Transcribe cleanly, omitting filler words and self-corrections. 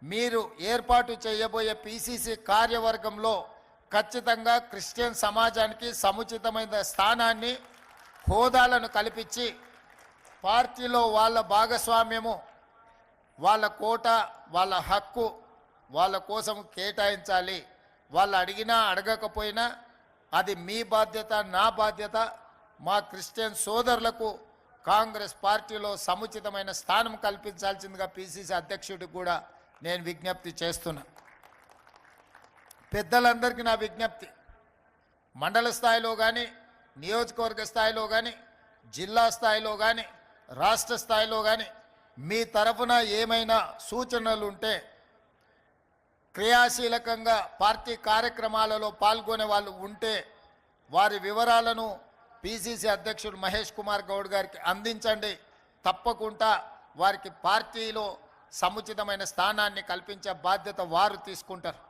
మీరు ఏర్పాటు చేయబోయే పిసిసి కార్యవర్గంలో ఖచ్చితంగా క్రిస్టియన్ సమాజానికి సముచితమైన స్థానాన్ని హోదాలను కల్పించి పార్టీలో వాళ్ళ భాగస్వామ్యము వాళ్ళ కోట వాళ్ళ హక్కు వాళ్ళ కోసం కేటాయించాలి. వాళ్ళు అడిగినా అడగకపోయినా అది మీ బాధ్యత, నా బాధ్యత. మా క్రిస్టియన్ సోదరులకు కాంగ్రెస్ పార్టీలో సముచితమైన స్థానం కల్పించాల్సిందిగా పిసిసి అధ్యక్షుడికి కూడా నేను విజ్ఞప్తి చేస్తున్నా. పెద్దలందరికీ నా విజ్ఞప్తి, మండల స్థాయిలో కానీ, నియోజకవర్గ స్థాయిలో కానీ, జిల్లా స్థాయిలో కానీ, రాష్ట్ర స్థాయిలో కానీ మీ తరఫున ఏమైనా సూచనలు ఉంటే, క్రియాశీలకంగా పార్టీ కార్యక్రమాలలో పాల్గొనే వాళ్ళు ఉంటే వారి వివరాలను పిసిసి అధ్యక్షుడు మహేష్ కుమార్ గౌడ్ గారికి అందించండి. తప్పకుండా వారికి పార్టీలో సముచితమైన స్థానాన్ని కల్పించే బాధ్యత వారు తీసుకుంటారు.